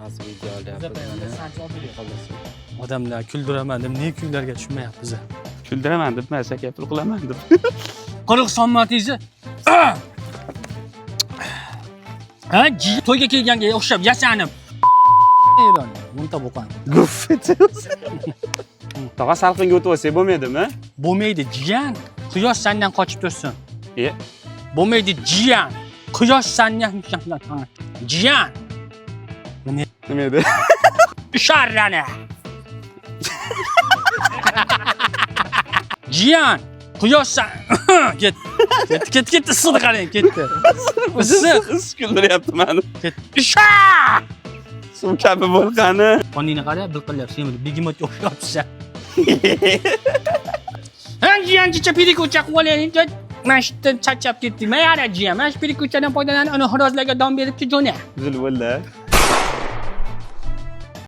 Nasıl video olyapmiz? Odamlar kuldiraman deb ne kunlarga tushmayapmiz. Kuldiraman deb emas, gapir qilaman deb. 40 so'mmatingizni ha, to'yga kelganga o'xshab yasanib. Bunta bo'qan. Guf etasiz. Tog'a salqinga o'tib olsak bo'lmaydimi? Bo'lmaydi, jiyan. Quyosh sendan qochib tursin. E, Bo'lmaydi, jiyan. Quyosh sendan jiyan. nima edi? Sharrani. Jiyan. Quyosh sen ketdi issiq qarang, ketdi. Issiq. Issiq kuldiryapti meni. Isha! Suv kabi bo'lgani. Qoningni qara, bilqilyapsan, sen begemot o'xshabsan. Jiyan kecha perikucha qilib olaylik. Mashitdan charchab ketdik. Mayara jiyan, mash perikuchadan foydalanib, uni xirozlarga dom beribchi jo'na. Zulvilla.